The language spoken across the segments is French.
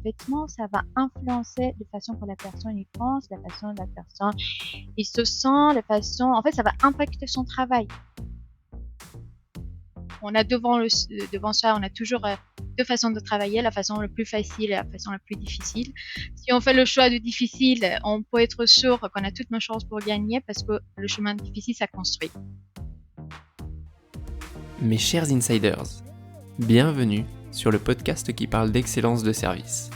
vêtement, ça va influencer la façon que la personne y pense, la façon dont la personne il se sent, la façon, en fait, ça va impacter son travail. On a devant ça, on a toujours deux façons de travailler, la façon la plus facile et la façon la plus difficile. Si on fait le choix de difficile, on peut être sûr qu'on a toutes nos chances pour gagner parce que le chemin difficile, ça construit. Mes chers insiders, bienvenue sur le podcast qui parle d'excellence de service.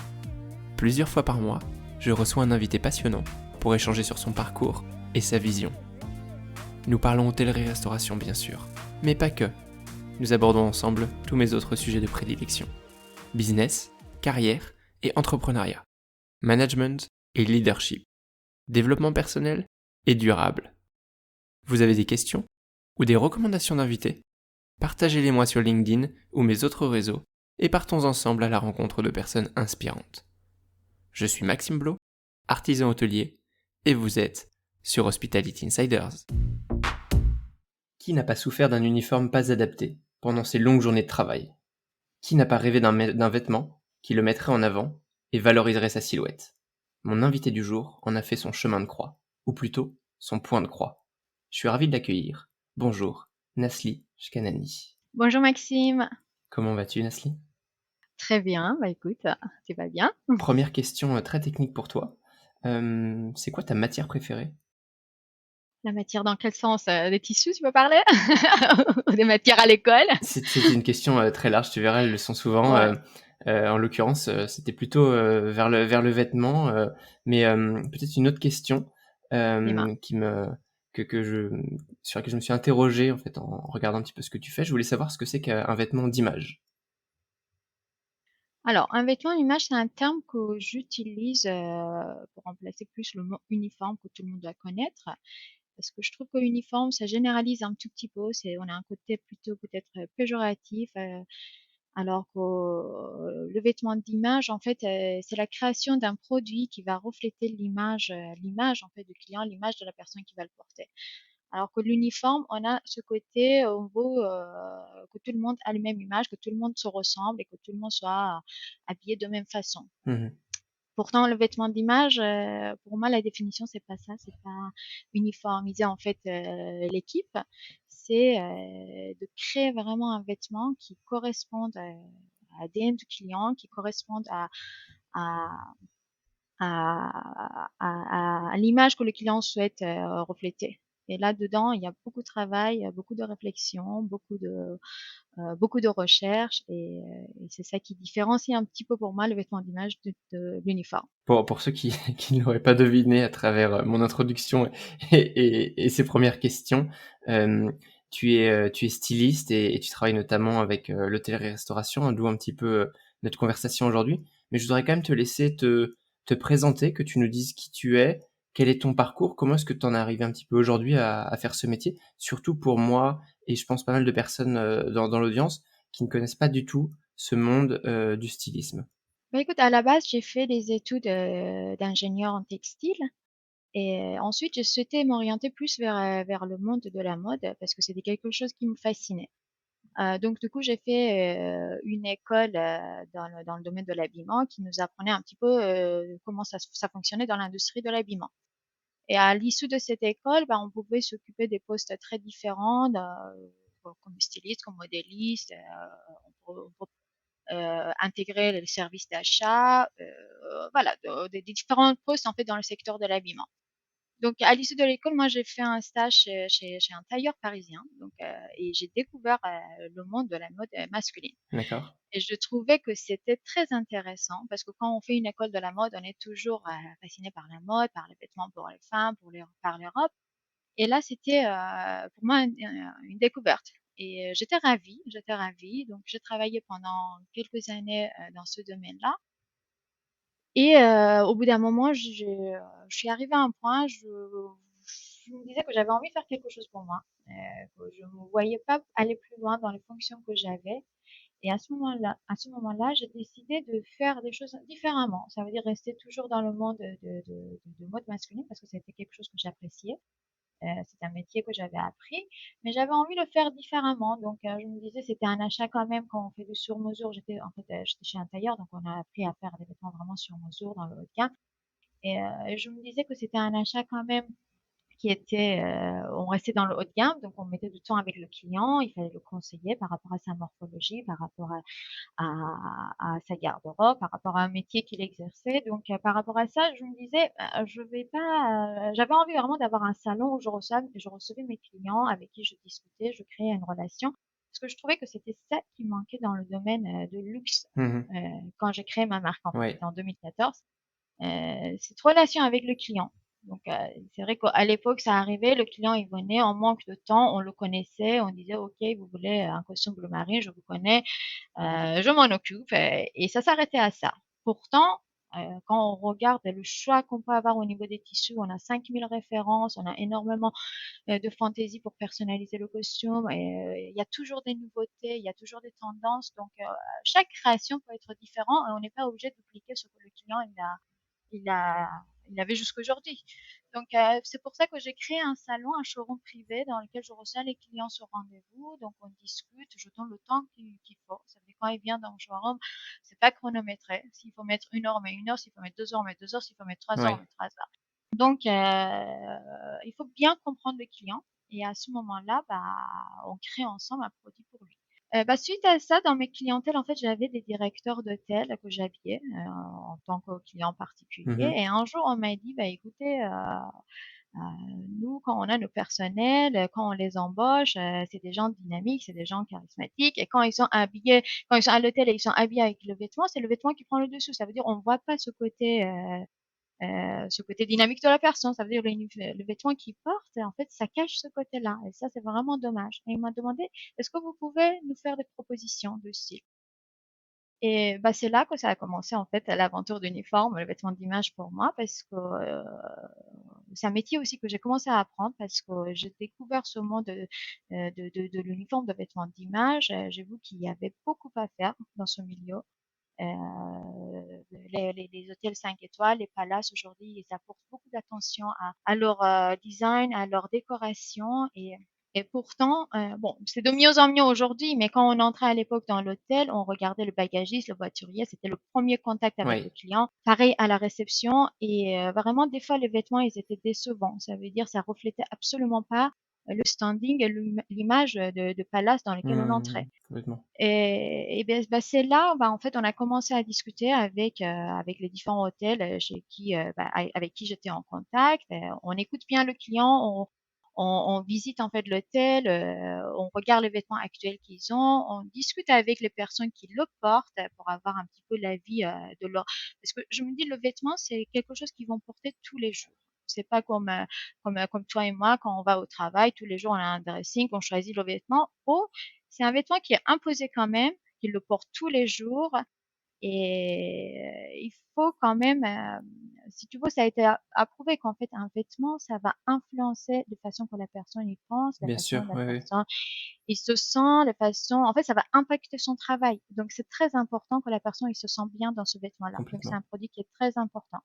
Plusieurs fois par mois, je reçois un invité passionnant pour échanger sur son parcours et sa vision. Nous parlons hôtellerie-restauration bien sûr, mais pas que. Nous abordons ensemble tous mes autres sujets de prédilection. Business, carrière et entrepreneuriat. Management et leadership. Développement personnel et durable. Vous avez des questions ou des recommandations d'invités ? Partagez-les moi sur LinkedIn ou mes autres réseaux et partons ensemble à la rencontre de personnes inspirantes. Je suis Maxime Blot, artisan hôtelier, et vous êtes sur Hospitality Insiders. Qui n'a pas souffert d'un uniforme pas adapté pendant ses longues journées de travail ? Qui n'a pas rêvé d'un vêtement qui le mettrait en avant et valoriserait sa silhouette ? Mon invité du jour en a fait son chemin de croix, ou plutôt son point de croix. Je suis ravi de l'accueillir. Bonjour, Nasli Shkanani. Bonjour Maxime. Comment vas-tu, Nasli ? Très bien, bah écoute, tu vas bien. Première question très technique pour toi. C'est quoi ta matière préférée ? La matière dans quel sens? Des tissus, tu veux parler? Ou des matières à l'école? C'était une question très large, tu verras, elles le sont souvent. Ouais. En l'occurrence, c'était plutôt vers le vêtement, mais peut-être une autre question Dis-moi. sur laquelle je me suis interrogé en fait en regardant un petit peu ce que tu fais. Je voulais savoir ce que c'est qu'un vêtement d'image. Alors, un vêtement d'image, c'est un terme que j'utilise pour remplacer plus le mot uniforme que tout le monde doit connaître. Parce que je trouve que uniforme, ça généralise un tout petit peu. On a un côté plutôt peut-être péjoratif, alors que le vêtement d'image, en fait, c'est la création d'un produit qui va refléter l'image en fait du client, l'image de la personne qui va le porter. Alors que l'uniforme, on a ce côté, on veut que tout le monde a la même image, que tout le monde se ressemble et que tout le monde soit habillé de même façon. Mhm. Pourtant, le vêtement d'image, pour moi, la définition, c'est pas ça, c'est pas uniformiser en fait l'équipe, c'est de créer vraiment un vêtement qui corresponde à l'ADN du client, qui corresponde à, à l'image que le client souhaite refléter. Et là-dedans, il y a beaucoup de travail, beaucoup de réflexion, beaucoup de recherche, et c'est ça qui différencie un petit peu pour moi le vêtement d'image de l'uniforme. Pour ceux qui, qui ne l'auraient pas deviné à travers mon introduction et ces premières questions, tu es styliste et tu travailles notamment avec l'hôtellerie-restauration, d'où un petit peu notre conversation aujourd'hui. Mais je voudrais quand même te laisser te présenter, que tu nous dises qui tu es, quel est ton parcours, comment est-ce que tu en es arrivé un petit peu aujourd'hui à faire ce métier, surtout pour moi et je pense pas mal de personnes dans l'audience qui ne connaissent pas du tout ce monde du stylisme. Bah, écoute, à la base, j'ai fait des études d'ingénieur en textile. Et ensuite, je souhaitais m'orienter plus vers le monde de la mode parce que c'était quelque chose qui me fascinait. Donc, du coup, j'ai fait une école dans le domaine de l'habillement qui nous apprenait un petit peu comment ça fonctionnait dans l'industrie de l'habillement. Et à l'issue de cette école, bah, on pouvait s'occuper des postes très différents, comme styliste, comme modéliste. On peut, intégrer les services d'achat, voilà, des différents postes en fait dans le secteur de l'habillement. Donc, à l'issue de l'école, moi, j'ai fait un stage chez un tailleur parisien. Donc, et j'ai découvert le monde de la mode masculine. D'accord. Et je trouvais que c'était très intéressant parce que quand on fait une école de la mode, on est toujours fasciné par la mode, par les vêtements pour les femmes, par l'Europe. Et là, c'était pour moi une découverte. Et j'étais ravie, j'étais ravie. Donc, j'ai travaillé pendant quelques années dans ce domaine-là. Et au bout d'un moment, je suis arrivée à un point, je me disais que j'avais envie de faire quelque chose pour moi, que je ne me voyais pas aller plus loin dans les fonctions que j'avais. Et à ce moment-là, j'ai décidé de faire des choses différemment. Ça veut dire rester toujours dans le monde de mode masculine parce que c'était quelque chose que j'appréciais. C'est un métier que j'avais appris, mais j'avais envie de le faire différemment. Donc, je me disais, c'était un achat quand même quand on fait du sur-mesure. J'étais chez un tailleur, donc on a appris à faire des vêtements vraiment sur mesure dans le haut de gamme. Et je me disais que c'était un achat quand même on restait dans le haut de gamme, donc on mettait du temps avec le client, il fallait le conseiller par rapport à sa morphologie, par rapport à sa garde-robe, par rapport à un métier qu'il exerçait. Donc, par rapport à ça, je me disais, je vais pas, j'avais envie vraiment d'avoir un salon où je recevais mes clients avec qui je discutais, je créais une relation, parce que je trouvais que c'était ça qui manquait dans le domaine de luxe Mhm. quand j'ai créé ma marque, en fait, Ouais. c'était en 2014. Cette relation avec le client. Donc, c'est vrai qu'à l'époque, ça arrivait, le client, il venait, en manque de temps, on le connaissait, on disait, OK, vous voulez un costume bleu marine, je vous connais, je m'en occupe, et ça s'arrêtait à ça. Pourtant, quand on regarde le choix qu'on peut avoir au niveau des tissus, on a 5000 références, on a énormément de fantaisie pour personnaliser le costume, et il y a toujours des nouveautés, il y a toujours des tendances, donc chaque création peut être différente, et on n'est pas obligé de dupliquer ce que le client il a, il avait jusqu'aujourd'hui. Donc, c'est pour ça que j'ai créé un salon, un showroom privé dans lequel je reçois les clients sur rendez-vous. Donc, on discute, je donne le temps qu'il faut. Ça veut dire quand il vient dans le showroom, c'est pas chronométré. S'il faut mettre 1 heure, mais 1 heure. S'il faut mettre 2 heures, mais 2 heures. S'il faut mettre 3 heures, on Ouais. met 3 heures. Donc, il faut bien comprendre le client. Et à ce moment-là, bah, on crée ensemble un produit pour lui. Suite à ça, dans mes clientèles, en fait, j'avais des directeurs d'hôtels que j'habillais en tant que client particulier. Mhm. Et un jour, on m'a dit, bah, écoutez, euh, nous, quand on a nos personnels, quand on les embauche, c'est des gens dynamiques, c'est des gens charismatiques. Et quand ils sont habillés, quand ils sont à l'hôtel et ils sont habillés avec le vêtement, c'est le vêtement qui prend le dessus. Ça veut dire, on ne voit pas ce côté dynamique de la personne. Ça veut dire le vêtement qu'il porte, en fait, ça cache ce côté-là. Et ça, c'est vraiment dommage. Et il m'a demandé, est-ce que vous pouvez nous faire des propositions de style? Et bah, c'est là que ça a commencé, en fait, l'aventure d'uniforme, le vêtement d'image pour moi, parce que c'est un métier aussi que j'ai commencé à apprendre, parce que j'ai découvert ce monde de l'uniforme de vêtements d'image. J'ai vu qu'il y avait beaucoup à faire dans ce milieu. Les hôtels 5 étoiles, les palaces aujourd'hui, ils apportent beaucoup d'attention à leur design, à leur décoration. Et pourtant, bon, c'est de mieux en mieux aujourd'hui, mais quand on entrait à l'époque dans l'hôtel, on regardait le bagagiste, le voiturier, c'était le premier contact avec le Ouais. client. Pareil à la réception, et vraiment, des fois, les vêtements, ils étaient décevants. Ça veut dire, ça reflétait absolument pas le standing et l'image de palace dans lequel on entrait. Complètement. Et ben, c'est là, bah, en fait, on a commencé à discuter avec les différents hôtels avec qui j'étais en contact. On écoute bien le client, on visite en fait l'hôtel, on regarde les vêtements actuels qu'ils ont, on discute avec les personnes qui le portent pour avoir un petit peu l'avis de leur. Parce que je me dis, le vêtement, c'est quelque chose qu'ils vont porter tous les jours. C'est pas comme toi et moi, quand on va au travail, tous les jours on a un dressing, on choisit le vêtement. Oh, c'est un vêtement qui est imposé quand même, qu'ils le portent tous les jours. Et il faut quand même, si tu veux, ça a été approuvé qu'en fait, un vêtement, ça va influencer la façon que la personne y pense, la Bien façon sûr, dont la oui, oui, personne il se sent, la façon, en fait, ça va impacter son travail. Donc, c'est très important que la personne il se sent bien dans ce vêtement-là. Donc, c'est complètement. un produit qui est très important.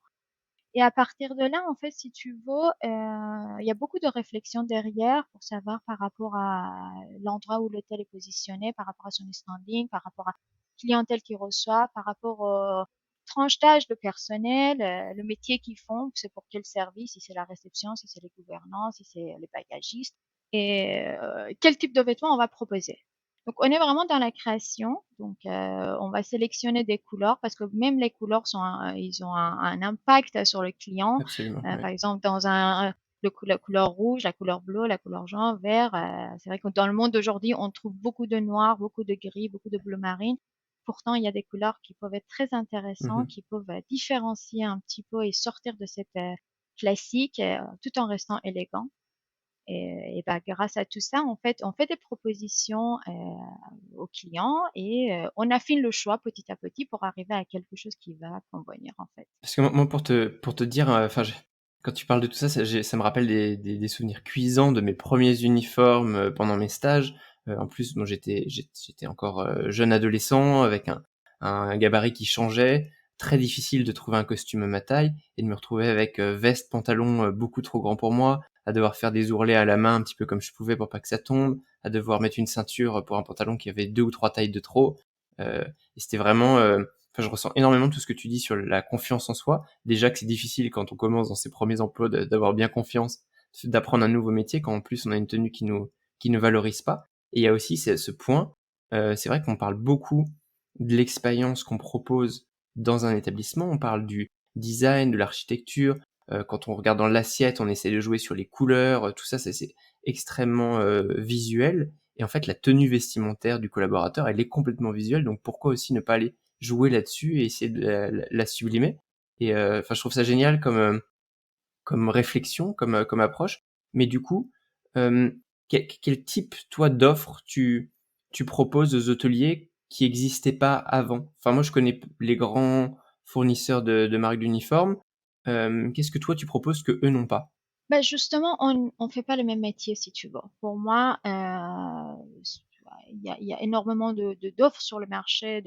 Et à partir de là, en fait, si tu veux, il y a beaucoup de réflexions derrière pour savoir par rapport à l'endroit où l'hôtel est positionné, par rapport à son standing, par rapport à la clientèle qu'il reçoit, par rapport aux tranches d'âge de personnel, le métier qu'ils font, c'est pour quel service, si c'est la réception, si c'est les gouvernants, si c'est les bagagistes, et quel type de vêtements on va proposer. Donc, on est vraiment dans la création. Donc, on va sélectionner des couleurs parce que même les couleurs ils ont un impact sur le client. Absolument, oui. Par exemple, la couleur rouge, la couleur bleue, la couleur jaune, vert. C'est vrai que dans le monde d'aujourd'hui, on trouve beaucoup de noir, beaucoup de gris, beaucoup de bleu marine. Pourtant, il y a des couleurs qui peuvent être très intéressantes, Mhm. qui peuvent différencier un petit peu et sortir de cette classique, tout en restant élégant. Et bah, grâce à tout ça, en fait, on fait des propositions aux clients, et on affine le choix petit à petit pour arriver à quelque chose qui va convenir, en fait. Parce que moi, pour te dire, enfin, quand tu parles de tout ça, ça me rappelle des souvenirs cuisants de mes premiers uniformes pendant mes stages. En plus, moi, j'étais encore jeune adolescent avec un gabarit qui changeait. Très difficile de trouver un costume à ma taille et de me retrouver avec veste, pantalon beaucoup trop grand pour moi, à devoir faire des ourlets à la main un petit peu comme je pouvais pour pas que ça tombe, à devoir mettre une ceinture pour un pantalon qui avait 2 ou 3 tailles de trop. Et c'était vraiment, je ressens énormément tout ce que tu dis sur la confiance en soi. Déjà que c'est difficile quand on commence dans ses premiers emplois d'avoir bien confiance, d'apprendre un nouveau métier quand en plus on a une tenue qui ne valorise pas. Et il y a aussi ce point, c'est vrai qu'on parle beaucoup de l'expérience qu'on propose dans un établissement. On parle du design, de l'architecture. Quand on regarde dans l'assiette, on essaie de jouer sur les couleurs. Tout ça, c'est extrêmement visuel. Et en fait, la tenue vestimentaire du collaborateur, elle est complètement visuelle. Donc pourquoi aussi ne pas aller jouer là-dessus et essayer de la sublimer. Et je trouve ça génial comme réflexion, comme approche. Mais du coup, quel type, toi, d'offres tu proposes aux hôteliers qui n'existaient pas avant? Enfin, moi, je connais les grands fournisseurs de marques d'uniformes. Qu'est-ce que toi, tu proposes que eux n'ont pas? Bah, justement, on fait pas le même métier, si tu veux. Pour moi, il y a énormément d'offres sur le marché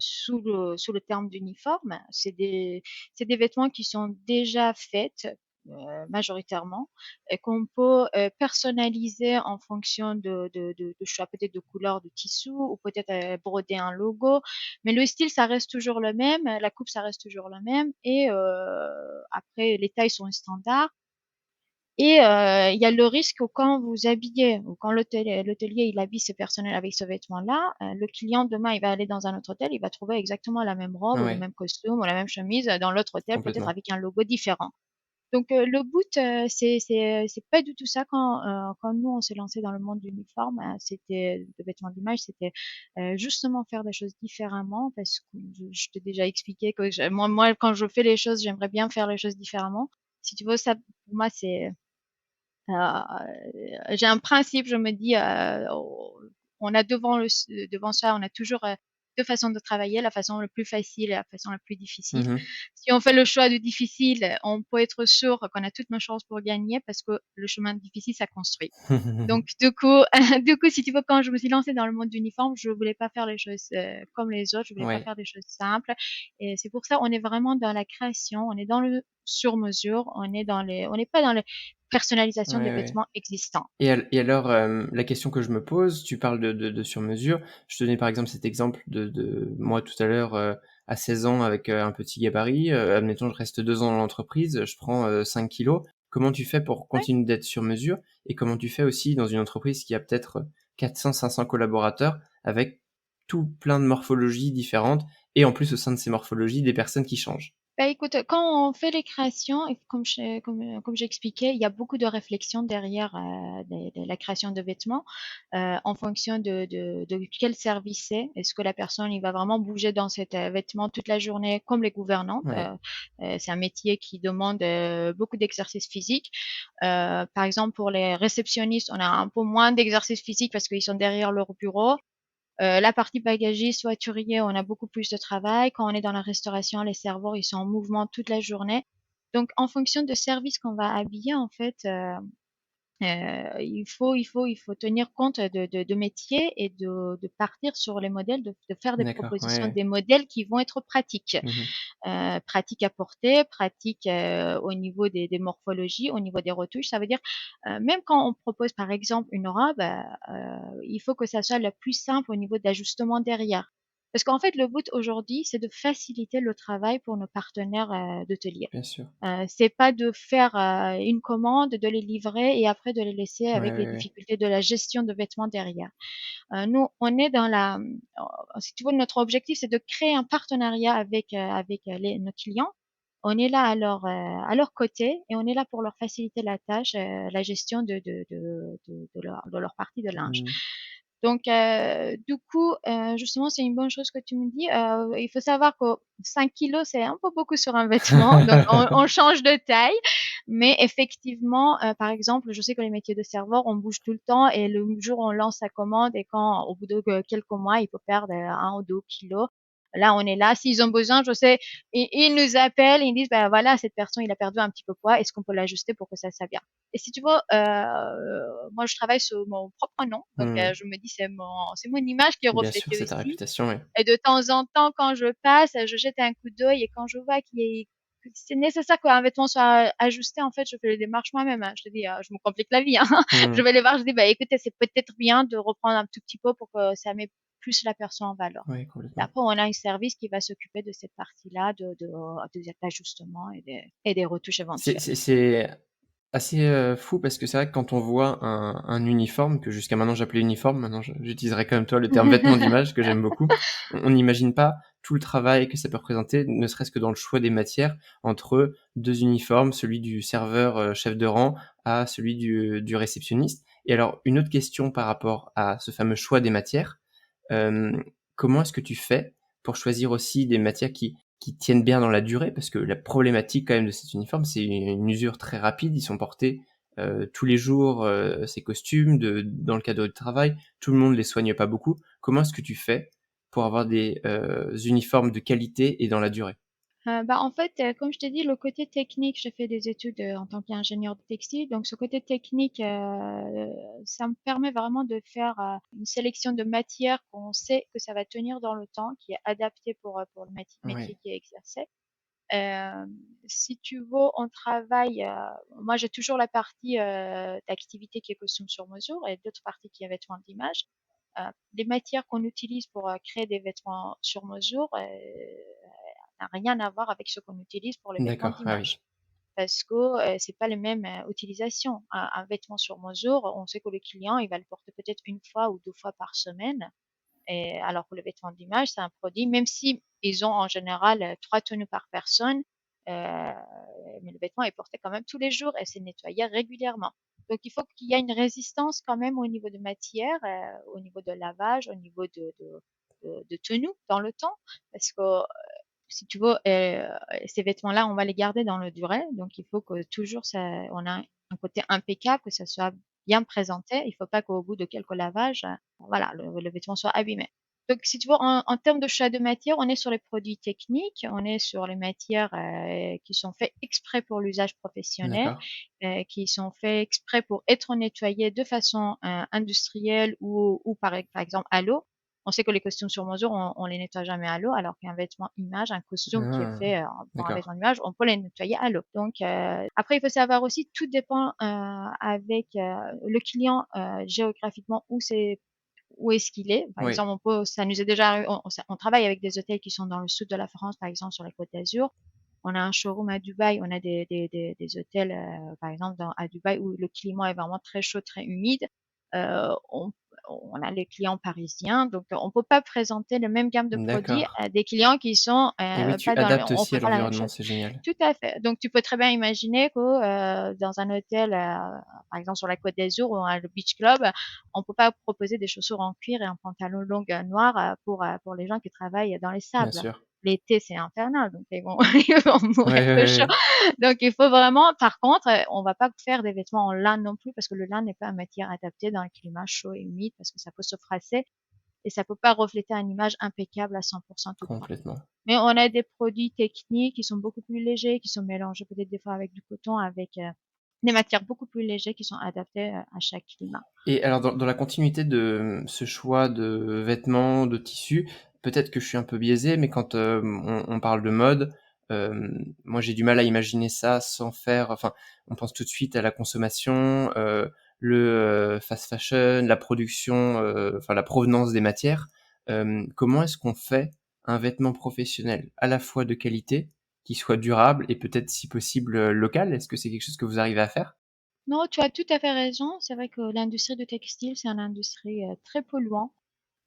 sous le terme d'uniforme. C'est des vêtements qui sont déjà faits majoritairement et qu'on peut personnaliser en fonction de choix peut-être de couleur de tissu ou peut-être broder un logo. Mais le style, ça reste toujours le même, la coupe, ça reste toujours le même et après, les tailles sont standards. Et il y a le risque que quand vous habillez ou quand l'hôtelier il habille ses personnels avec ce vêtement-là, le client demain il va aller dans un autre hôtel, il va trouver exactement la même robe ou le Ouais, même costume ou la même chemise dans l'autre hôtel, peut-être complètement. avec un logo différent. Donc le but, c'est pas du tout ça quand nous on s'est lancé dans le monde de l'uniforme, c'était de vêtements d'image, c'était justement faire des choses différemment parce que je t'ai déjà expliqué que moi quand je fais les choses, j'aimerais bien faire les choses différemment. Si tu veux, ça pour moi c'est j'ai un principe, je me dis, on a devant ça, on a toujours deux façons de travailler, la façon la plus facile et la façon la plus difficile. Mhm. Si on fait le choix du difficile, on peut être sûr qu'on a toutes nos chances pour gagner parce que le chemin difficile, ça construit. Donc, du coup, du coup, si tu veux, quand je me suis lancée dans le monde d'uniforme, je voulais pas faire les choses comme les autres, je voulais pas Ouais, faire des choses simples. Et c'est pour ça, on est vraiment dans la création, on est dans le sur-mesure, on n'est pas dans la ouais, personnalisation des ouais. vêtements existants. Et alors, la question que je me pose, tu parles de sur-mesure. Je te donnais par exemple cet exemple de moi tout à l'heure, à 16 ans avec un petit gabarit. Admettons, je reste 2 ans dans l'entreprise, je prends 5 kilos. Comment tu fais pour Ouais. continuer d'être sur mesure? Et comment tu fais aussi dans une entreprise qui a peut-être 400, 500 collaborateurs avec tout plein de morphologies différentes et en plus au sein de ces morphologies, des personnes qui changent? Bah, écoute, quand on fait les créations, et comme j'expliquais, il y a beaucoup de réflexion derrière la création de vêtements en fonction de quel service c'est. Est-ce que la personne il va vraiment bouger dans cet vêtement toute la journée comme les gouvernantes? Ouais, C'est un métier qui demande beaucoup d'exercice physique. Par exemple, pour les réceptionnistes, on a un peu moins d'exercice physique parce qu'ils sont derrière leur bureau. La partie bagagiste, voiturier, on a beaucoup plus de travail. Quand on est dans la restauration, les serveurs, ils sont en mouvement toute la journée. Donc, en fonction de service qu'on va habiller, en fait, il faut tenir compte de métiers et de partir sur les modèles, de faire des d'accord, ouais, propositions, ouais. des modèles qui vont être pratiques. Mhm. Pratique à porter, pratique au niveau des morphologies, au niveau des retouches. Ça veut dire, même quand on propose par exemple une robe, il faut que ça soit le plus simple au niveau d'ajustement derrière. Parce qu'en fait, le but aujourd'hui, c'est de faciliter le travail pour nos partenaires d'hôteliers. Bien sûr. C'est pas de faire une commande, de les livrer et après de les laisser Ouais, avec les ouais, ouais. difficultés de la gestion de vêtements derrière. Nous, on est dans si tu veux, notre objectif, c'est de créer un partenariat avec nos clients. On est là à leur côté et on est là pour leur faciliter la tâche, la gestion de leur partie de linge. Mhm. Donc, du coup, justement, c'est une bonne chose que tu me dis. Il faut savoir que 5 kilos, c'est un peu beaucoup sur un vêtement. Donc, on change de taille. Mais effectivement, par exemple, je sais que les métiers de serveur, on bouge tout le temps et le jour où on lance sa commande et quand, au bout de quelques mois, il faut perdre 1 ou 2 kilos. Là, on est là. S'ils ont besoin, je sais, ils nous appellent, ils disent, ben voilà, cette personne, il a perdu un petit peu de poids. Est-ce qu'on peut l'ajuster pour que ça soit bien? Et si tu veux, moi, je travaille sur mon propre nom. Donc, Mhm. je me dis, c'est mon image qui est Bien sûr, reflétée c'est ta aussi. réputation, ouais. Et de temps en temps, quand je passe, je jette un coup d'œil et quand je vois qu'il y a c'est nécessaire qu'un vêtement soit ajusté. En fait, je fais les démarches moi-même, hein. Je te dis, je me complique la vie, hein. Je Mmh. vais les voir, je dis: «Bah, écoutez, c'est peut-être bien de reprendre un tout petit peu pour que ça met plus la personne en valeur». Ouais, Et complètement. après, on a un service qui va s'occuper de cette partie-là, des ajustements et des retouches C'est éventuelles. c'est c'est assez, fou parce que c'est vrai que quand on voit un uniforme que jusqu'à maintenant j'appelais uniforme, maintenant j'utiliserai comme toi le terme vêtement d'image que j'aime beaucoup. On n'imagine pas tout le travail que ça peut représenter, ne serait-ce que dans le choix des matières entre 2 uniformes, celui du serveur, chef de rang à celui du réceptionniste. Et alors une autre question par rapport à ce fameux choix des matières, comment est-ce que tu fais pour choisir aussi des matières qui tiennent bien dans la durée? Parce que la problématique quand même de cet uniforme, c'est une usure très rapide. Ils sont portés, tous les jours, ces costumes dans le cadre du travail. Tout le monde les soigne pas beaucoup. Comment est-ce que tu fais pour avoir des, uniformes de qualité et dans la durée? Bah, en fait, comme je t'ai dit, le côté technique, j'ai fait des études en tant qu'ingénieur de textile. Donc, ce côté technique, ça me permet vraiment de faire une sélection de matières qu'on sait que ça va tenir dans le temps, qui est adapté pour le métier Ouais, qui est exercé. Euh, Si tu veux, on travaille. Moi, j'ai toujours la partie d'activité qui est costume sur mesure et d'autres parties qui est vêtements d'image. Les matières qu'on utilise pour créer des vêtements sur mesure, n'a rien à voir avec ce qu'on utilise pour les vêtements d'accord, ah oui, d'image. Parce que c'est pas les mêmes utilisations. Un vêtement sur mesure, on sait que le client, il va le porter peut-être une fois ou deux fois par semaine. Et alors que le vêtement d'image, c'est un produit, même si ils ont en général 3 tenues par personne, euh, mais le vêtement est porté quand même tous les jours et c'est nettoyé régulièrement. Donc il faut qu'il y ait une résistance quand même au niveau de matière, au niveau de lavage, au niveau de tenue dans le temps, parce que si tu veux, ces vêtements-là, on va les garder dans le durée. Donc, il faut que toujours ça, on a un côté impeccable, que ça soit bien présenté. Il ne faut pas qu'au bout de quelques lavages, voilà, le vêtement soit abîmé. Donc, si tu veux, en termes de choix de matière, on est sur les produits techniques, on est sur les matières qui sont faites exprès pour l'usage professionnel, d'accord, qui sont faits exprès pour être nettoyés de façon industrielle ou par exemple à l'eau. On sait que les costumes sur mesure, on les nettoie jamais à l'eau, alors qu'un vêtement image, un costume qui est ah, fait pour un d'accord, vêtement d'image, on peut les nettoyer à l'eau. Donc après, il faut savoir aussi, tout dépend avec le client géographiquement où est-ce qu'il est. Par oui, exemple, ça nous est déjà arrivé, on travaille avec des hôtels qui sont dans le sud de la France, par exemple sur la Côte d'Azur. On a un showroom à Dubaï, on a des hôtels, par exemple, à Dubaï où le climat est vraiment très chaud, très humide. Euh, on, on a les clients parisiens, donc on peut pas présenter le même gamme de produits d'accord. à des clients qui sont Et oui, tu pas adaptes on aussi fait à pas la même l'environnement, chose. c'est génial. Tout à fait. Donc tu peux très bien imaginer que dans un hôtel, par exemple sur la Côte d'Azur ou à le Beach Club, on peut pas proposer des chaussures en cuir et un pantalon long noir pour les gens qui travaillent dans les Bien sables. sûr. L'été, c'est infernal, donc ils vont, ils vont Ouais, mourir ouais, de ouais, chaud. ouais. Donc il faut vraiment, par contre, on va pas faire des vêtements en lin non plus parce que le lin n'est pas une matière adaptée dans un climat chaud et humide parce que ça peut se froisser et ça peut pas refléter une image impeccable à 100% tout le temps. Complètement. Mais on a des produits techniques qui sont beaucoup plus légers, qui sont mélangés peut-être des fois avec du coton, avec des matières beaucoup plus légères qui sont adaptées à chaque climat. Et alors dans la continuité de ce choix de vêtements, de tissus, peut-être que je suis un peu biaisé, mais quand, on parle de mode, moi j'ai du mal à imaginer ça sans faire enfin, on pense tout de suite à la consommation, fast fashion, la production, enfin la provenance des matières. Comment est-ce qu'on fait un vêtement professionnel à la fois de qualité, qui soit durable et peut-être si possible, local? Est-ce que c'est quelque chose que vous arrivez à faire? Non, tu as tout à fait raison. C'est vrai que l'industrie du textile, c'est une industrie très polluante,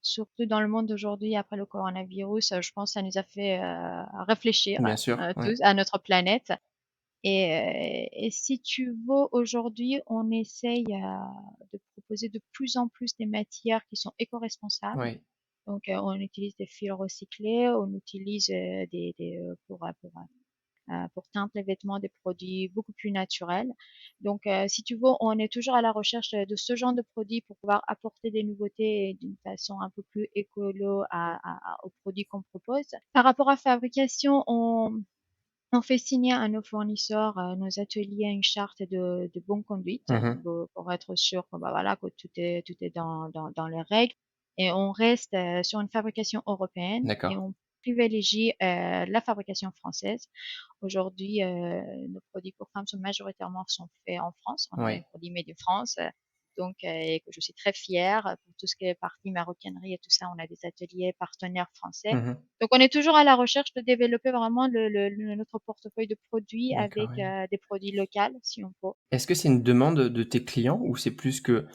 surtout dans le monde d'aujourd'hui après le coronavirus. Je pense que ça nous a fait réfléchir Bien sûr, ouais. tous à notre planète. Et si tu veux, aujourd'hui, on essaye de proposer de plus en plus des matières qui sont éco-responsables. Ouais. Donc, on utilise des fils recyclés, on utilise pour teindre les vêtements des produits beaucoup plus naturels. Donc, si tu veux, on est toujours à la recherche de ce genre de produits pour pouvoir apporter des nouveautés d'une façon un peu plus écolo aux produits qu'on propose. Par rapport à fabrication, on fait signer à nos fournisseurs, nos ateliers, une charte de bonne conduite Mmh. pour être sûr que, bah, voilà, que tout est dans les règles. Et on reste sur une fabrication européenne et D'accord. privilégie la fabrication française. Aujourd'hui, nos produits pour femmes sont faits en France. On a un Oui. produit Made in France, donc et que je suis très fière pour tout ce qui est partie maroquinerie et tout ça. On a des ateliers partenaires français. Mhm. Donc, on est toujours à la recherche de développer vraiment notre portefeuille de produits D'accord, avec oui. des produits locaux, si on peut. Est-ce que c'est une demande de tes clients ou c'est plus que,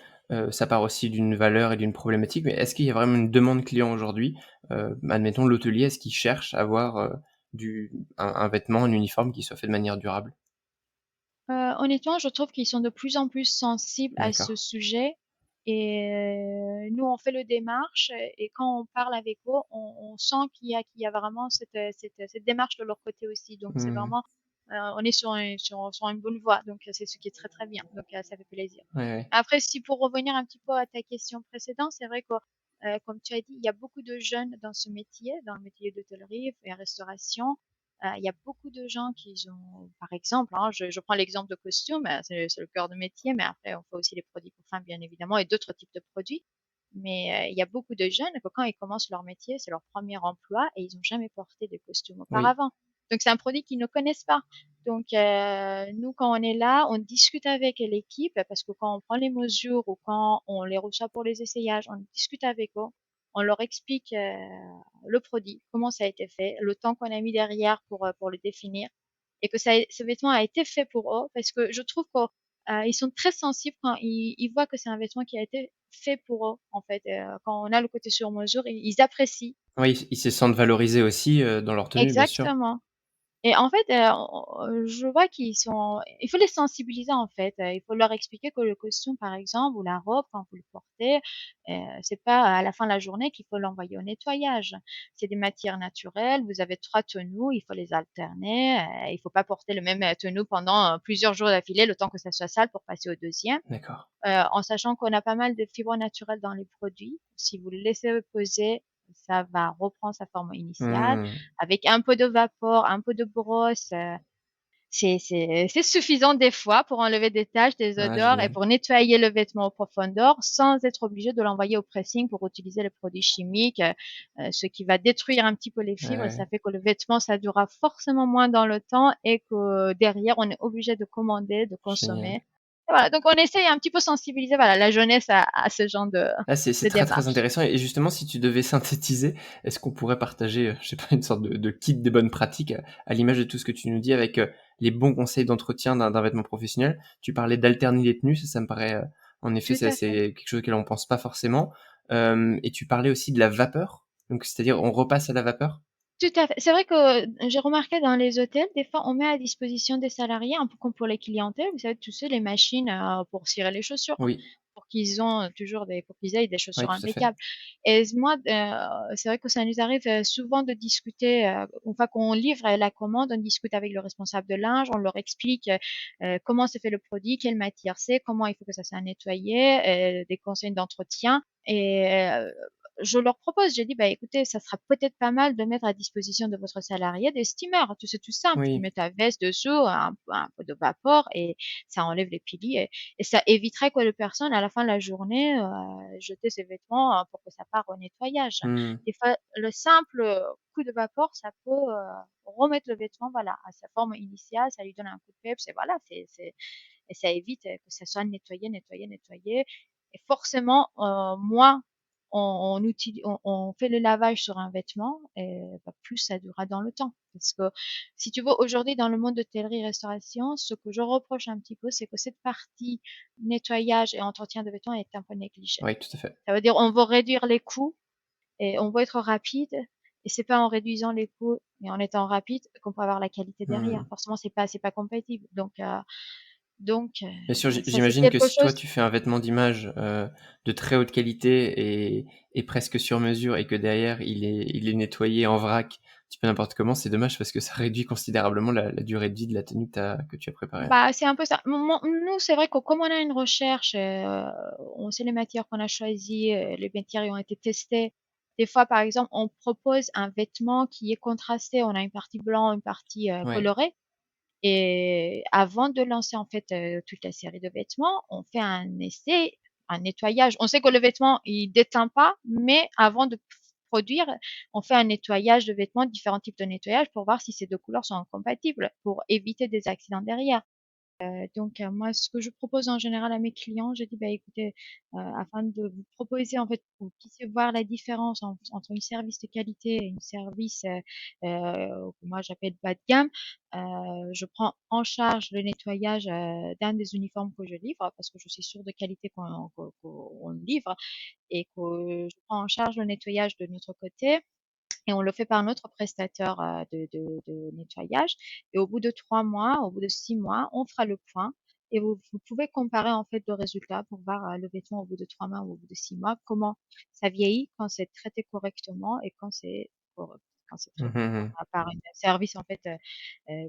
ça part aussi d'une valeur et d'une problématique? Mais est-ce qu'il y a vraiment une demande client aujourd'hui? Admettons l'hôtelier, est-ce qu'il cherche à avoir, du un vêtement, un uniforme qui soit fait de manière durable? Honnêtement, je trouve qu'ils sont de plus en plus sensibles à ce D'accord. sujet et nous, on fait le démarche et quand on parle avec eux, on sent qu'il y a vraiment cette démarche de leur côté aussi. Donc, c'est Mmh. vraiment, on est sur une bonne voie. Donc, c'est ce qui est très, très bien. Donc, ça fait plaisir. Ouais, ouais. Après, si pour revenir un petit peu à ta question précédente, c'est vrai que, comme tu as dit, il y a beaucoup de jeunes dans ce métier, dans le métier d'hôtellerie et restauration. Il y a beaucoup de gens qui ont, par exemple, hein, je prends l'exemple de costumes, c'est le cœur de métier, mais après, on fait aussi les produits pour femmes, bien évidemment, et d'autres types de produits. Mais il y a beaucoup de jeunes que quand ils commencent leur métier, c'est leur premier emploi et ils n'ont jamais porté de costume Oui, auparavant. Donc, c'est un produit qu'ils ne connaissent pas. Donc, nous, quand on est là, on discute avec l'équipe parce que quand on prend les mesures ou quand on les reçoit pour les essayages, on discute avec eux, on leur explique le produit, comment ça a été fait, le temps qu'on a mis derrière pour le définir et que ce vêtement a été fait pour eux parce que je trouve qu'ils sont très sensibles quand ils voient que c'est un vêtement qui a été fait pour eux, en fait. Quand on a le côté sur mesure, ils apprécient. oui, ils se sentent valorisés aussi, dans leur tenue, bien sûr. Exactement. Et en fait, je vois il faut les sensibiliser en fait. Il faut leur expliquer que le costume, par exemple, ou la robe, quand vous le portez, c'est pas à la fin de la journée qu'il faut l'envoyer au nettoyage. C'est des matières naturelles. Vous avez 3 tenues, il faut les alterner. Il faut pas porter le même tenue pendant plusieurs jours d'affilée, le temps que ça soit sale pour passer au deuxième. D'accord. En sachant qu'on a pas mal de fibres naturelles dans les produits. Si vous le laissez reposer, ça va reprendre sa forme initiale. Mmh. Avec un peu de vapeur, un peu de brosse, c'est suffisant des fois pour enlever des taches, des Ah odeurs et génial. pour nettoyer le vêtement en profondeur sans être obligé de l'envoyer au pressing pour utiliser les produits chimiques, ce qui va détruire un petit peu les Ouais, fibres et ouais, ça fait que le vêtement, ça durera forcément moins dans le temps et que derrière, on est obligé de commander, de génial. consommer. Et voilà, donc on essaye un petit peu sensibiliser voilà, la jeunesse à ce genre Ah, c'est de très, très démarche. intéressant et justement, si tu devais synthétiser, est-ce qu'on pourrait partager, je sais pas, une sorte de kit des bonnes pratiques, à l'image de tout ce que tu nous dis avec, les bons conseils d'entretien d'un vêtement professionnel? Tu parlais d'alterner les tenues, ça me paraît, en effet, Tout à fait. c'est quelque chose auquel on pense pas forcément. Hem Et tu parlais aussi de la vapeur, donc c'est-à-dire on repasse à la vapeur? Tout à fait. C'est vrai que j'ai remarqué dans les hôtels, des fois, on met à disposition des salariés, un peu comme pour les clientèles, vous savez, tu sais, les machines pour cirer les chaussures, Oui, pour qu'ils aient des oui, chaussures tout à fait. impeccables. Et moi, c'est vrai que ça nous arrive souvent de discuter, une fois qu'on livre la commande, on discute avec le responsable de linge, on leur explique comment se fait le produit, quelle matière c'est, comment il faut que ça soit nettoyé, des conseils d'entretien. Et je leur propose, j'ai dit, bah, écoutez, ça sera peut-être pas mal de mettre à disposition de votre salarié des steamers. C'est tout simple. Tu Oui. mets ta veste dessous, un peu de vapeur et ça enlève les plis et ça éviterait que la personne, à la fin de la journée, jeter ses vêtements pour que ça parte au nettoyage. Mmh. Des fois, le simple coup de vapeur, ça peut remettre le vêtement, voilà, à sa forme initiale, ça lui donne un coup de peps et voilà, et ça évite que ça soit nettoyé, nettoyé, nettoyé. Et forcément, moins on fait le lavage sur un vêtement, et bah, plus ça durera dans le temps. Parce que si tu veux, aujourd'hui, dans le monde de l'hôtellerie-restauration, ce que je reproche un petit peu, c'est que cette partie nettoyage et entretien de vêtements est un peu négligée. Oui, tout à fait. Ça veut dire on veut réduire les coûts et on veut être rapide. Et c'est pas en réduisant les coûts et en étant rapide qu'on peut avoir la qualité derrière. Mmh. Forcément, c'est pas compatible. Donc, Bien sûr, ça c'est j'imagine que quelque si toi chose. tu fais un vêtement d'image, de très haute qualité et presque sur mesure et que derrière il est nettoyé en vrac, un petit peu n'importe comment, c'est dommage parce que ça réduit considérablement la durée de vie de la tenue que tu as préparée. Bah, c'est un peu ça. Nous, c'est vrai que comme on a une recherche, on sait les matières qu'on a choisies, les matières ont été testées. Des fois, par exemple, on propose un vêtement qui est contrasté. On a une partie blanc, une partie Ouais. colorée. Et avant de lancer en fait toute la série de vêtements, on fait un essai, un nettoyage. On sait que le vêtement il déteint pas, mais avant de produire, on fait un nettoyage de vêtements, différents types de nettoyage pour voir si ces 2 couleurs sont compatibles, pour éviter des accidents derrière. Donc moi, ce que je propose en général à mes clients, je dis: «Bah, écoutez, afin de vous proposer, en fait, que vous puissiez voir la différence entre une service de qualité et une service, que moi j'appelle bas de gamme, je prends en charge le nettoyage, d'un des uniformes que je livre, parce que je suis sûre de qualité qu'on livre et que je prends en charge le nettoyage de notre côté et on le fait par notre prestataire de nettoyage. Et au bout de 3 mois, au bout de 6 mois, on fera le point et vous pouvez comparer en fait le résultat pour voir le vêtement au bout de 3 mois ou au bout de 6 mois, comment ça vieillit quand c'est traité correctement et quand c'est Mhm, traité mhm. par un service en fait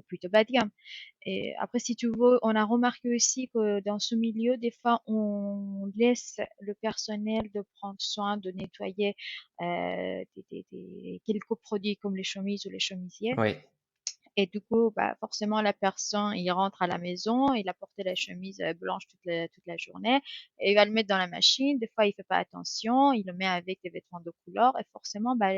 plutôt bas de gamme. Et après, si tu veux, on a remarqué aussi que dans ce milieu, des fois, on laisse le personnel de prendre soin de nettoyer quelques produits comme les chemises ou les chemisiers. Oui. Et du coup, bah, forcément, la personne, il rentre à la maison, il a porté la chemise blanche toute la journée, et il va le mettre dans la machine. Des fois, il fait pas attention, il le met avec des vêtements de couleur, et forcément, bah,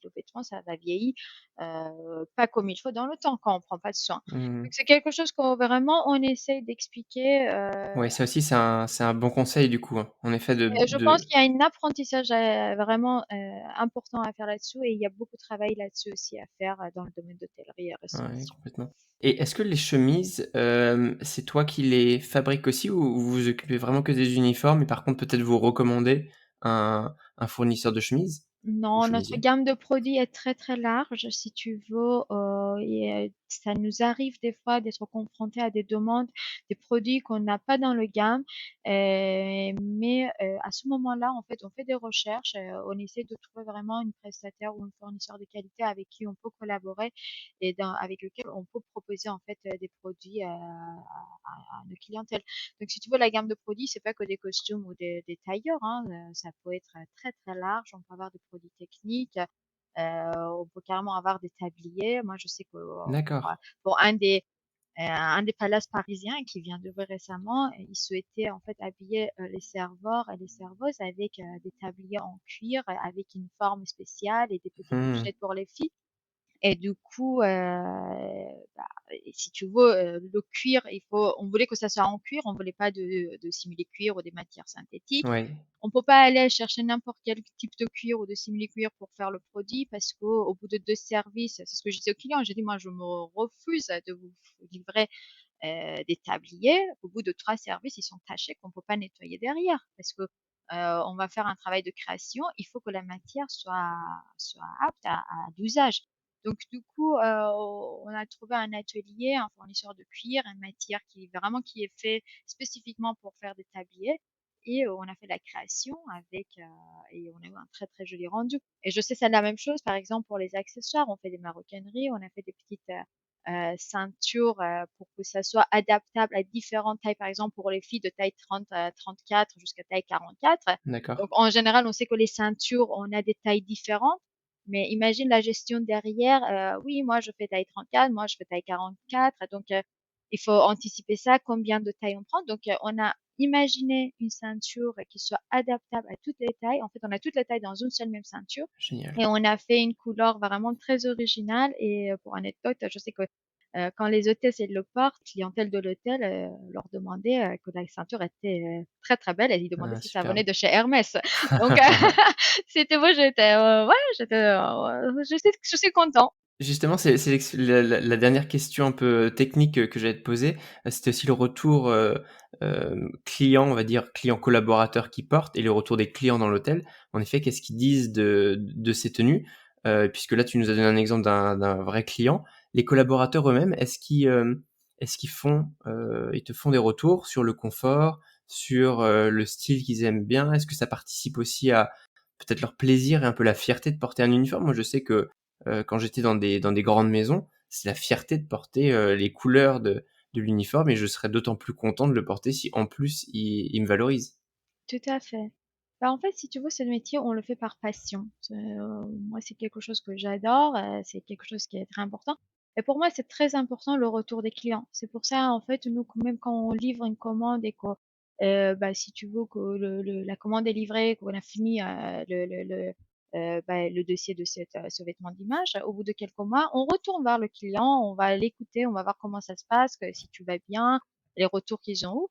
le vêtement, ça va vieillir pas comme il faut dans le temps quand on prend pas de soin. Donc, Mhm. c'est quelque chose qu'on vraiment, on essaye d'expliquer. Ouais, ça aussi, c'est un bon conseil du coup, hein. En effet, Je pense qu'il y a un apprentissage vraiment important à faire là-dessus, et il y a beaucoup de travail là-dessus aussi à faire dans le domaine d'hôtellerie et Ouais, restauration. complètement. Et est-ce que les chemises, c'est toi qui les fabriques aussi ou vous vous occupez vraiment que des uniformes et par contre peut-être vous recommandez un fournisseur de chemises ou Non, notre chemisier? gamme de produits est très, très large, si tu veux, et ça nous arrive des fois d'être confrontés à des demandes, des produits qu'on n'a pas dans le gamme, mais à ce moment-là, en fait, on fait des recherches, on essaie de trouver vraiment une prestataire ou un fournisseur de qualité avec qui on peut collaborer et avec lequel on peut proposer, en fait, des produits à nos clientèles. Donc, si tu veux, la gamme de produits, c'est pas que des costumes ou des tailleurs, hein, ça peut être très très large. On peut avoir des produits techniques, on peut carrément avoir des tabliers. Moi, je sais que D'accord. pour un des palaces parisiens qui vient d'ouvrir récemment, ils souhaitaient en fait habiller les serveurs et les serveuses avec des tabliers en cuir, avec une forme spéciale et des petites Mmh. pochettes pour les filles. Et du coup, bah, si tu veux, le cuir, on voulait que ça soit en cuir, on voulait pas de simili-cuir ou des matières synthétiques. Ouais. On peut pas aller chercher n'importe quel type de cuir ou de simili-cuir pour faire le produit parce qu'au bout de 2 services, c'est ce que je disais aux clients, j'ai dit: «Moi, je me refuse de vous livrer des tabliers. Au bout de 3 services, ils sont tachés qu'on ne peut pas nettoyer derrière parce que on va faire un travail de création. Il faut que la matière soit apte à l'usage. Donc du coup, on a trouvé un atelier, un fournisseur de cuir, une matière qui est fait spécifiquement pour faire des tabliers. Et on a fait la création et on a eu un très très joli rendu. Et je sais c'est la même chose, par exemple pour les accessoires, on fait des maroquineries, on a fait des petites ceinture pour que ça soit adaptable à différentes tailles, par exemple pour les filles de taille 30 à 34 jusqu'à taille 44. D'accord. Donc en général, on sait que les ceintures, on a des tailles différentes, mais imagine la gestion derrière. Oui, moi je fais taille 34, moi je fais taille 44, donc il faut anticiper ça, combien de tailles on prend. Donc on a imaginé une ceinture qui soit adaptable à toutes les tailles. En fait, on a toutes les tailles dans une seule même ceinture. Génial. Et on a fait une couleur vraiment très originale. Et pour anecdote, je sais que quand les hôtesses et le portent, clientèle de l'hôtel leur demandait que la ceinture était très très belle. Elles lui demandaient Ah, si ça venait superbe. de chez Hermès. Donc c'était moi, je suis content. Justement, c'est la dernière question un peu technique, que j'allais te poser. C'était aussi le retour, client, on va dire, client collaborateur qui porte et le retour des clients dans l'hôtel. En effet, qu'est-ce qu'ils disent de ces tenues? Puisque là, tu nous as donné un exemple d'un vrai client. Les collaborateurs eux-mêmes, est-ce qu'ils font, ils te font des retours sur le confort, sur, le style qu'ils aiment bien? Est-ce que ça participe aussi à peut-être leur plaisir et un peu la fierté de porter un uniforme? Moi, je sais que quand j'étais dans des grandes maisons, c'est la fierté de porter les couleurs de l'uniforme et je serais d'autant plus content de le porter si en plus il me valorise. Tout à fait. Bah, en fait, si tu veux, ce métier, on le fait par passion. Moi, c'est quelque chose que j'adore, c'est quelque chose qui est très important. Et pour moi, c'est très important le retour des clients. C'est pour ça, en fait, nous, même quand on livre une commande et que, bah, si tu veux que la commande est livrée, qu'on a fini le dossier de ce vêtement d'image. Au bout de quelques mois, on retourne vers le client, on va l'écouter, on va voir comment ça se passe, si tu vas bien, les retours qu'ils ont eu.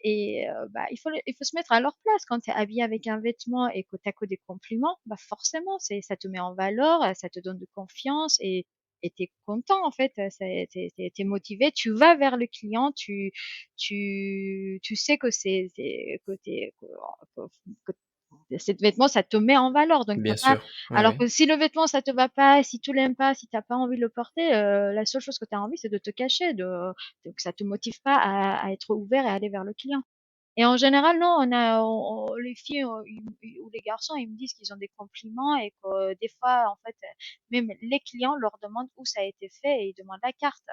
Et il faut se mettre à leur place. Quand tu es habillé avec un vêtement et que tu as que des compliments, forcément, ça te met en valeur, ça te donne de confiance et tu es content en fait, tu es motivé, tu vas vers le client, tu sais que ce vêtement, ça te met en valeur. Donc, t'as Bien pas, sûr, ouais, alors ouais, que si le vêtement, ça te va pas, si tu l'aimes pas, si t'as pas envie de le porter, la seule chose que tu as envie, c'est de te cacher, donc ça te motive pas à être ouvert et aller vers le client. Et en général, non, les filles ou les garçons, ils me disent qu'ils ont des compliments et que des fois, en fait, même les clients leur demandent où ça a été fait et ils demandent la carte.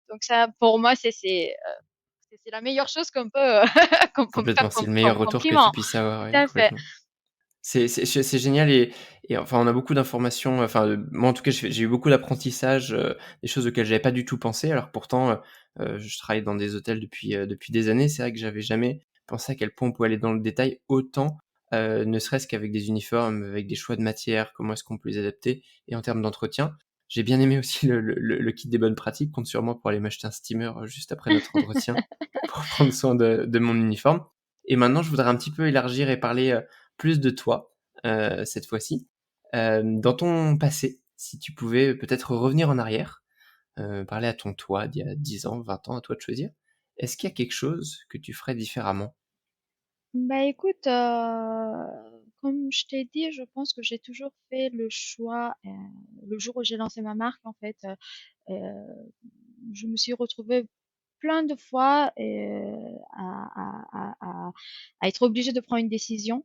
Donc ça, pour moi, c'est la meilleure chose qu'on peut, qu'on peut faire complètement. C'est le comme meilleur retour que tu compliment. puisses avoir, Tout ouais, à fait. complètement. C'est génial et enfin, on a beaucoup d'informations, enfin, moi, en tout cas, j'ai eu beaucoup d'apprentissage, des choses auxquelles j'avais pas du tout pensé. Alors pourtant, je travaille dans des hôtels depuis des années. C'est vrai que j'avais jamais pensé à quel point on pouvait aller dans le détail autant, ne serait-ce qu'avec des uniformes, avec des choix de matières, comment est-ce qu'on peut les adapter et en termes d'entretien. J'ai bien aimé aussi le kit des bonnes pratiques. Compte sur moi pour aller m'acheter un steamer, juste après notre entretien pour prendre soin de mon uniforme. Et maintenant, je voudrais un petit peu élargir et parler, plus de toi, cette fois-ci. Dans ton passé, si tu pouvais peut-être revenir en arrière, parler à ton toi d'il y a 10 ans, 20 ans, à toi de choisir. Est-ce qu'il y a quelque chose que tu ferais différemment? Écoute, comme je t'ai dit, je pense que j'ai toujours fait le choix, le jour où j'ai lancé ma marque, en fait, je me suis retrouvée plein de fois à être obligée de prendre une décision.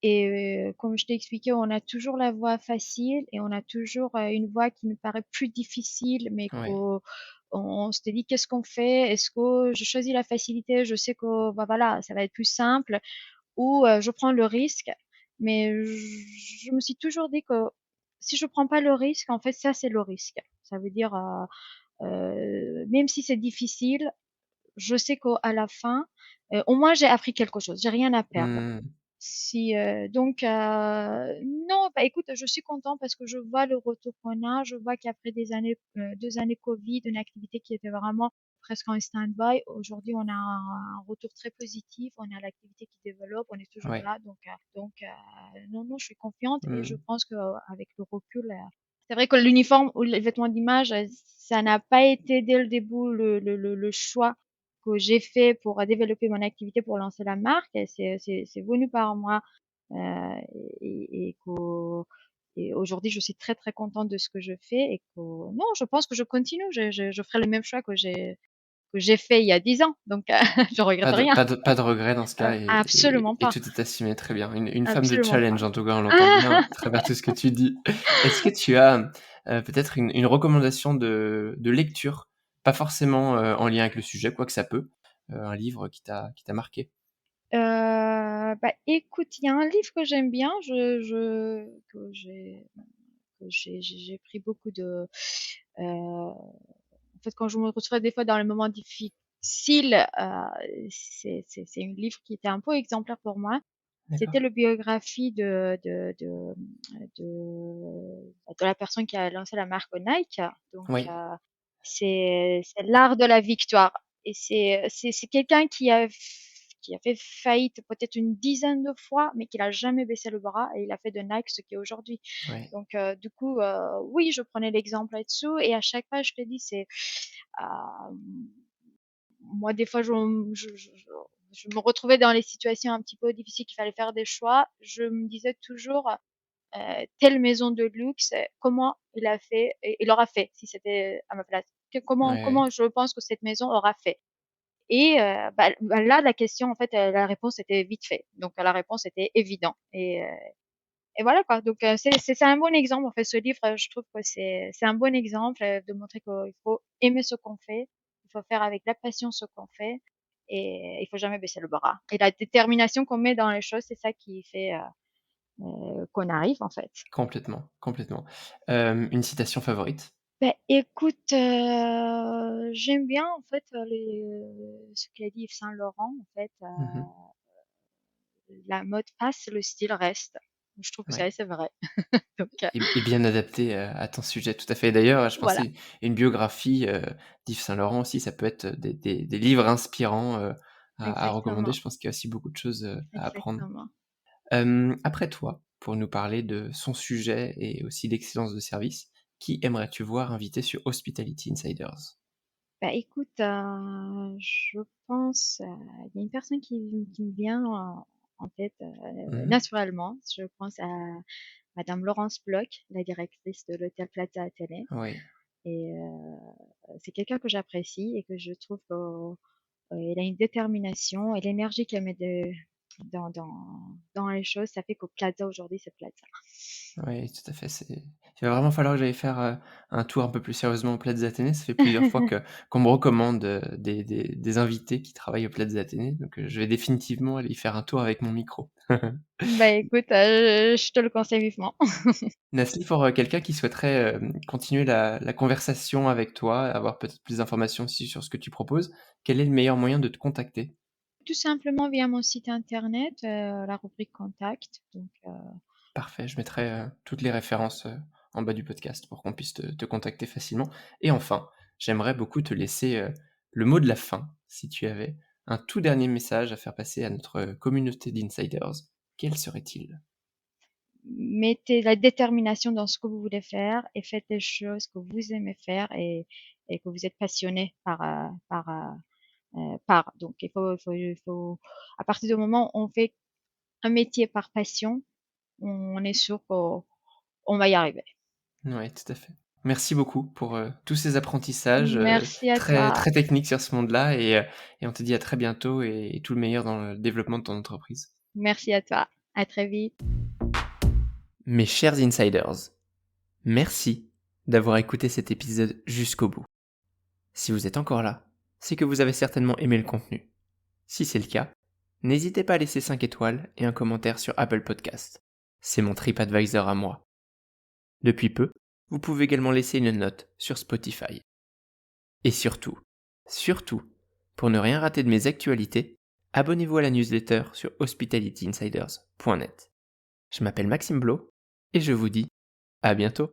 Et comme je t'ai expliqué, on a toujours la voie facile et on a toujours une voie qui nous paraît plus difficile, mais Ouais. qu'on se dit qu'est-ce qu'on fait? Est-ce que je choisis la facilité? Je sais que voilà, ça va être plus simple ou je prends le risque. Mais je me suis toujours dit que si je prends pas le risque, en fait, ça c'est le risque. Ça veut dire même si c'est difficile, je sais qu'à la fin, au moins j'ai appris quelque chose. J'ai rien à perdre. Mmh. Si donc non, écoute, je suis contente parce que je vois le retour qu'on a. Je vois qu'après des années, 2 années Covid, une activité qui était vraiment presque en stand-by, aujourd'hui on a un retour très positif, on a l'activité qui développe, on est toujours Ouais. là. Non, non, je suis confiante et je Mmh. pense qu'avec le recul, c'est vrai que l'uniforme ou les vêtements d'image, ça n'a pas été dès le début le choix que j'ai fait pour développer mon activité, pour lancer la marque. Et c'est venu par moi. Euh, et aujourd'hui, je suis très, très contente de ce que je fais. Non, je pense que je continue. Je ferai le même choix que j'ai fait il y a 10 ans. Donc, je regrette rien. Pas de regret dans ce cas Absolument et pas. tout est assumé très bien. Une femme de Absolument pas. challenge, en tout cas, on l'entend bien à travers tout ce que tu dis. Est-ce que tu as, peut-être une recommandation de lecture? Pas forcément, en lien avec le sujet, quoique ça peut, un livre qui t'a marqué? Écoute, il y a un livre que j'aime bien, que j'ai pris beaucoup de. En fait, quand je me retrouvais des fois dans les moments difficiles, c'est un livre qui était un peu exemplaire pour moi. C'était D'accord. la biographie de la personne qui a lancé la marque Nike. Donc, Oui, c'est l'art de la victoire. Et c'est quelqu'un qui a fait faillite peut-être une dizaine de fois, mais qui n'a jamais baissé le bras et il a fait de Nike ce qui est aujourd'hui. ouais. Donc, du coup, oui, je prenais l'exemple là-dessous et à chaque fois, je te dis, euh, moi, des fois, je me retrouvais dans les situations un petit peu difficiles qu'il fallait faire des choix. Je me disais toujours, telle maison de luxe, comment il a fait, et il aura fait si c'était à ma place. Ouais, ouais. Comment je pense que cette maison aura fait. Et là, la question, en fait, la réponse était vite fait. Donc, la réponse était évidente. Et voilà quoi. Donc, c'est un bon exemple. En fait, ce livre, je trouve que c'est un bon exemple de montrer qu'il faut aimer ce qu'on fait. Il faut faire avec la passion ce qu'on fait. Et il faut jamais baisser le bras. Et la détermination qu'on met dans les choses, c'est ça qui fait qu'on arrive, en fait. Complètement, complètement. Une citation favorite? Écoute, j'aime bien, en fait, ce qu'a dit Yves Saint Laurent, en fait. Mmh. La mode passe, le style reste. Je trouve que c'est Ouais. assez vrai. Donc, Et bien adapté, à ton sujet, tout à fait. D'ailleurs, je voilà, pensais une biographie, d'Yves Saint-Laurent aussi, ça peut être des livres inspirants, à recommander. exactement, Je pense qu'il y a aussi beaucoup de choses, à apprendre. exactement. Après toi, pour nous parler de son sujet et aussi d'excellence de service, qui aimerais-tu voir invité sur Hospitality Insiders? Bah, écoute, je pense, il y a une personne qui me vient en tête Mmh. naturellement. Je pense à Madame Laurence Bloch, la directrice de l'hôtel Plaza Athénée. Oui. Et c'est quelqu'un que j'apprécie et que je trouve qu'elle a une détermination et l'énergie qu'elle met dans les choses, ça fait qu'au Plaza aujourd'hui, c'est Plaza. Oui, tout à fait, il va vraiment falloir que j'aille faire, un tour un peu plus sérieusement au Platz Athénée. Ça fait plusieurs fois que qu'on me recommande, des invités qui travaillent au Platz Athénée, donc je vais définitivement aller y faire un tour avec mon micro. Bah écoute, je te le conseille vivement. Nasli, pour, quelqu'un qui souhaiterait, continuer la conversation avec toi, avoir peut-être plus d'informations aussi sur ce que tu proposes, quel est le meilleur moyen de te contacter? Tout simplement via mon site internet, la rubrique contact. Donc, Parfait, je mettrai, toutes les références, en bas du podcast pour qu'on puisse te contacter facilement et enfin, j'aimerais beaucoup te laisser, le mot de la fin, si tu avais un tout dernier message à faire passer à notre, communauté d'insiders, quel serait-il? mettez la détermination dans ce que vous voulez faire et faites les choses que vous aimez faire et que vous êtes passionné par. Donc, à partir du moment où on fait un métier par passion, on est sûr qu'on va y arriver. Ouais, tout à fait. Merci beaucoup pour, tous ces apprentissages, Merci à très toi. très techniques sur ce monde-là et on te dit à très bientôt et tout le meilleur dans le développement de ton entreprise. Merci à toi. À très vite. Mes chers insiders, merci d'avoir écouté cet épisode jusqu'au bout. Si vous êtes encore là, c'est que vous avez certainement aimé le contenu. Si c'est le cas, n'hésitez pas à laisser 5 étoiles et un commentaire sur Apple Podcast. C'est mon TripAdvisor à moi. Depuis peu, vous pouvez également laisser une note sur Spotify. Et surtout, surtout, pour ne rien rater de mes actualités, abonnez-vous à la newsletter sur hospitalityinsiders.net. Je m'appelle Maxime Blo et je vous dis à bientôt.